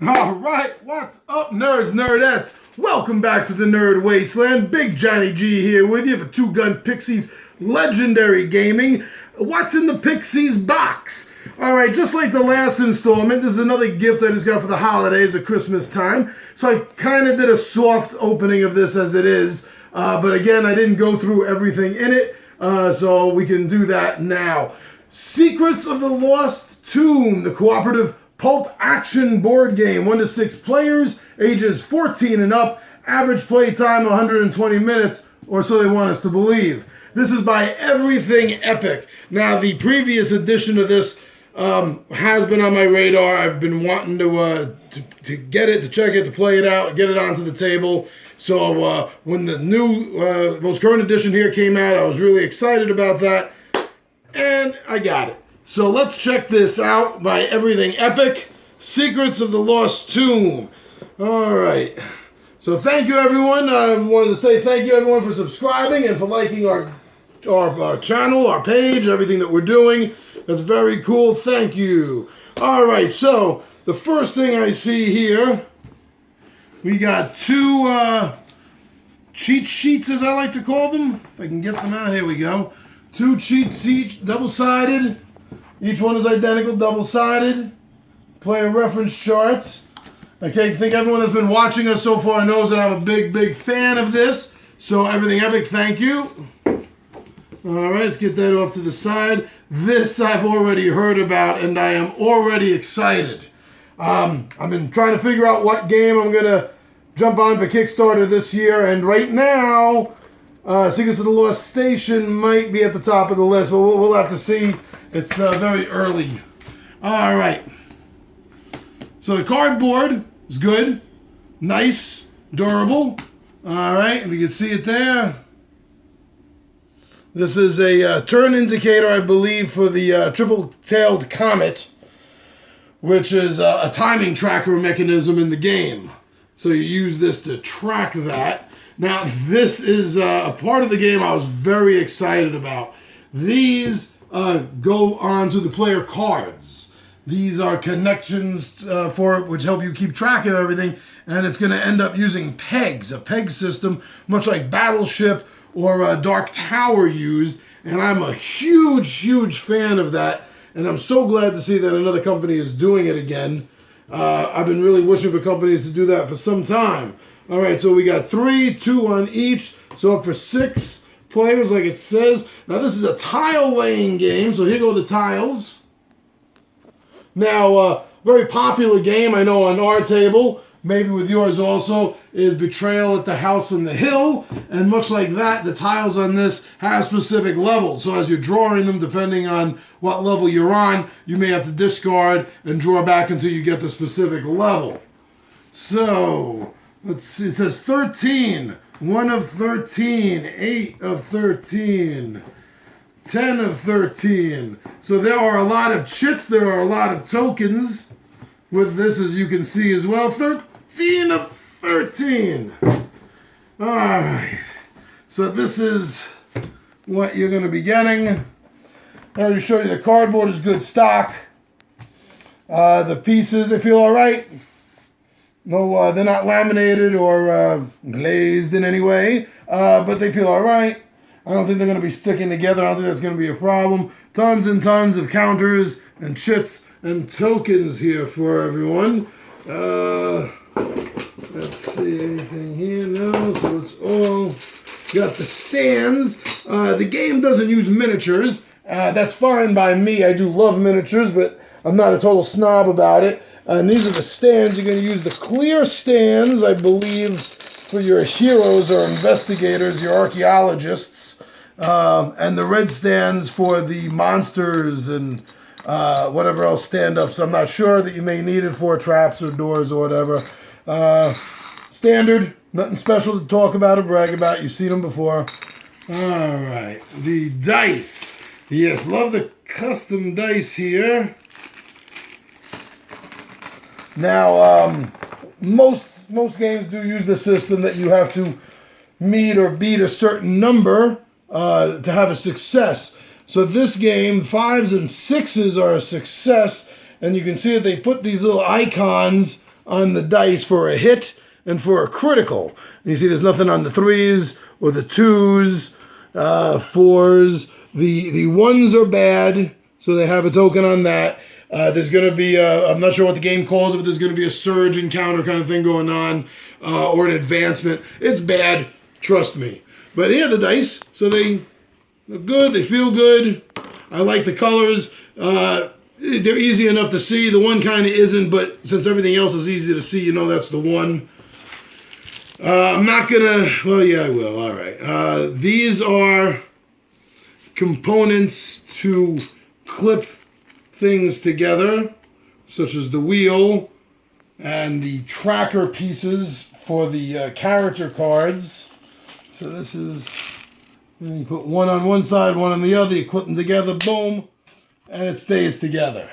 All right, what's up, nerds, nerdettes? Welcome back to the Nerd Wasteland. Big Johnny G here with you for Two Gun Pixie's Legendary Gaming. What's in the Pixie's box? All right, just like the last installment, this is another gift I just got for the holidays at Christmas time. So I kind of did a soft opening of this as it is. But again, I didn't go through everything in it, so we can do that now. Secrets of the Lost Tomb, the cooperative pulp action board game, 1 to 6 players, ages 14 and up, average play time 120 minutes, or so they want us to believe. This is by Everything Epic. Now, the previous edition of this has been on my radar. I've been wanting to get it, to check it, to play it out, get it onto the table. So when the new, most current edition here came out, I was really excited about that, and I got it. So let's check this out by Everything Epic, Secrets of the Lost Tomb. All right. So thank you, everyone. I wanted to say thank you, everyone, for subscribing and for liking our channel, our page, everything that we're doing. That's very cool. Thank you. All right. So the first thing I see here, we got two cheat sheets, as I like to call them. If I can get them out, here we go. Two cheat sheets, double-sided. Each one is identical, double-sided. Player reference charts. Okay, I think everyone that's been watching us so far knows that I'm a big, big fan of this. So Everything Epic, thank you. All right, let's get that off to the side. This I've already heard about, and I am already excited. I've been trying to figure out what game I'm going to jump on for Kickstarter this year, and right now, Secrets of the Lost Station might be at the top of the list, but we'll have to see. It's very early. All right. So the cardboard is good. Nice. Durable. All right. And we can see it there. This is a turn indicator, I believe, for the triple-tailed comet, which is a timing tracker mechanism in the game. So you use this to track that. Now, this is a part of the game I was very excited about. These go on to the player cards. These are connections for it, which help you keep track of everything, and it's going to end up using pegs, a peg system, much like Battleship or Dark Tower used, and I'm a huge, huge fan of that, and I'm so glad to see that another company is doing it again. I've been really wishing for companies to do that for some time. All right, so we got 3, 2 on each, so up for 6 players, like it says. Now, this is a tile-laying game, so here go the tiles. Now, very popular game, I know, on our table, maybe with yours also, is Betrayal at the House on the Hill. And much like that, the tiles on this have specific levels. So as you're drawing them, depending on what level you're on, you may have to discard and draw back until you get the specific level. So, let's see, it says 13. 1 of 13, 8 of 13, 10 of 13. So there are a lot of chits, there are a lot of tokens with this, as you can see as well. 13 of 13. All right. So this is what you're going to be getting. I already showed you the cardboard is good stock. The pieces, they feel all right. No, they're not laminated or glazed in any way, but they feel all right. I don't think they're going to be sticking together. I don't think that's going to be a problem. Tons and tons of counters and chits and tokens here for everyone. Let's see, anything here? No, so it's all... Got the stands. The game doesn't use miniatures. That's fine by me. I do love miniatures, but I'm not a total snob about it. And these are the stands. You're going to use the clear stands, I believe, for your heroes or investigators, your archaeologists. And the red stands for the monsters and whatever else stand-ups. I'm not sure that you may need it for traps or doors or whatever. Standard. Nothing special to talk about or brag about. You've seen them before. All right. The dice. Yes, love the custom dice here. Now, most games do use the system that you have to meet or beat a certain number to have a success. So this game, 5s and 6s are a success, and you can see that they put these little icons on the dice for a hit and for a critical. And you see there's nothing on the 3s or the 2s, 4s. The 1s are bad, so they have a token on that. There's going to be, I'm not sure what the game calls it, but there's going to be a surge encounter kind of thing going on, or an advancement. It's bad, trust me. But here are the dice, so they look good, they feel good. I like the colors. They're easy enough to see. The one kind of isn't, but since everything else is easy to see, you know that's the one. I'm not going to, well, yeah, I will, all right. These are components to clip things together, such as the wheel and the tracker pieces for the character cards. So this is, you put one on one side, one on the other, you clip them together, boom, and it stays together.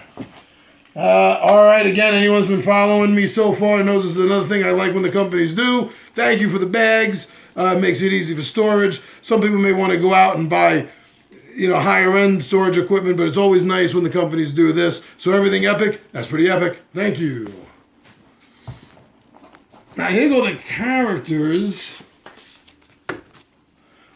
All right, again, anyone's been following me so far knows this is another thing I like when the companies do. Thank you for the bags. It makes it easy for storage. Some people may want to go out and buy, you know, higher end storage equipment, but it's always nice when the companies do this. So everything epic, that's pretty epic. Thank you. Now here go the characters.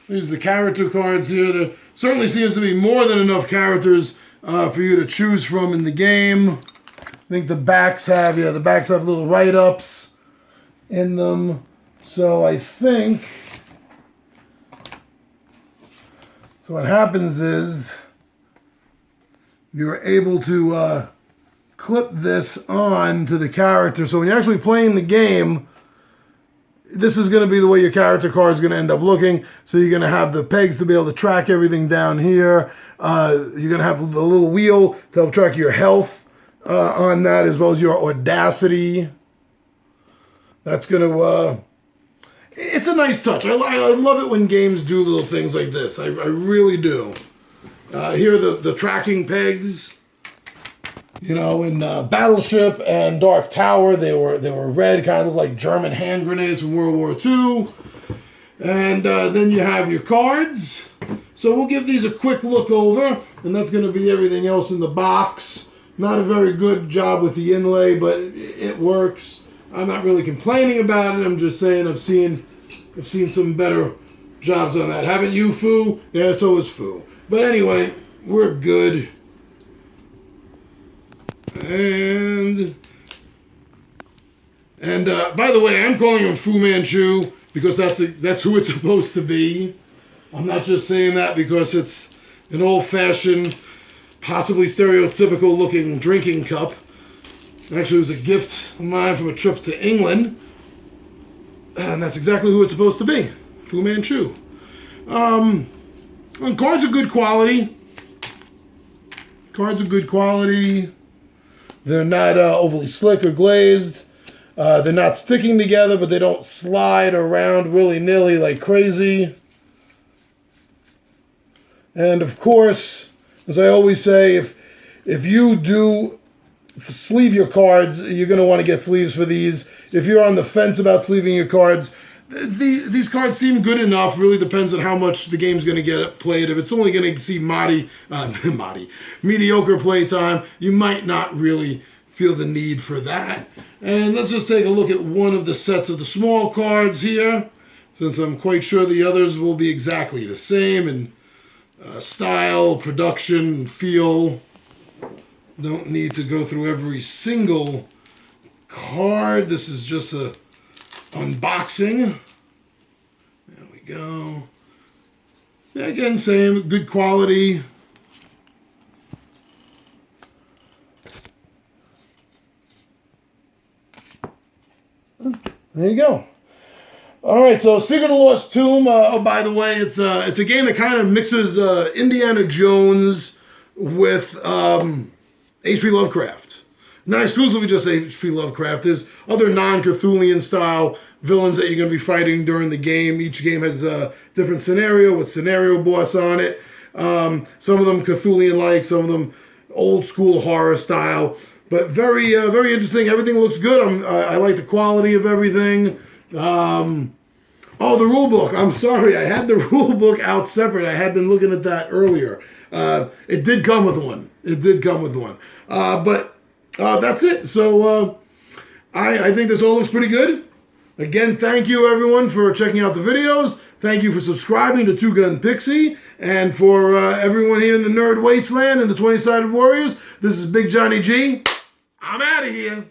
There's the character cards here. There certainly seems to be more than enough characters for you to choose from in the game. I think the backs have, the backs have little write-ups in them. So I think, so what happens is you're able to clip this on to the character. So when you're actually playing the game, this is going to be the way your character card is going to end up looking. So you're going to have the pegs to be able to track everything down here. You're going to have the little wheel to help track your health on that, as well as your audacity. That's going to, it's a nice touch. I love it when games do little things like this. I really do. Here are the tracking pegs. You know, in Battleship and Dark Tower, they were red, kind of like German hand grenades from World War II. And then you have your cards. So we'll give these a quick look over, and that's going to be everything else in the box. Not a very good job with the inlay, but it works. I'm not really complaining about it. I'm just saying I've seen some better jobs on that. Haven't you, Foo? Yeah, so is Foo. But anyway, we're good. And by the way, I'm calling him Fu Manchu because that's who it's supposed to be. I'm not just saying that because it's an old-fashioned, possibly stereotypical looking drinking cup. Actually, it was a gift of mine from a trip to England. And that's exactly who it's supposed to be. Fu Manchu. And cards are good quality. Cards are good quality. They're not overly slick or glazed. They're not sticking together, but they don't slide around willy-nilly like crazy. And of course, as I always say, if you do sleeve your cards, you're going to want to get sleeves for these. If you're on the fence about sleeving your cards, these cards seem good enough. Really depends on how much the game's going to get played. If it's only going to see mediocre play time, you might not really feel the need for that. And let's just take a look at one of the sets of the small cards here, since I'm quite sure the others will be exactly the same in style, production, feel. Don't need to go through every single card. This is just a unboxing. There we go. Yeah, again, same, good quality. There you go. All right, so Secret of the Lost Tomb. Oh, by the way, it's a game that kind of mixes Indiana Jones with H.P. Lovecraft. Not exclusively just H.P. Lovecraft. There's other non-Cthulhian style villains that you're going to be fighting during the game. Each game has a different scenario with scenario boss on it. Some of them Cthulhian-like, some of them old school horror style. But very, very interesting. Everything looks good. I like the quality of everything. Oh, the rule book. I'm sorry. I had the rule book out separate. I had been looking at that earlier. It did come with one. But that's it. So I think this all looks pretty good. Again, thank you everyone for checking out the videos. Thank you for subscribing to Two Gun Pixie. And for everyone here in the Nerd Wasteland and the 20-Sided Warriors, this is Big Johnny G. I'm out of here.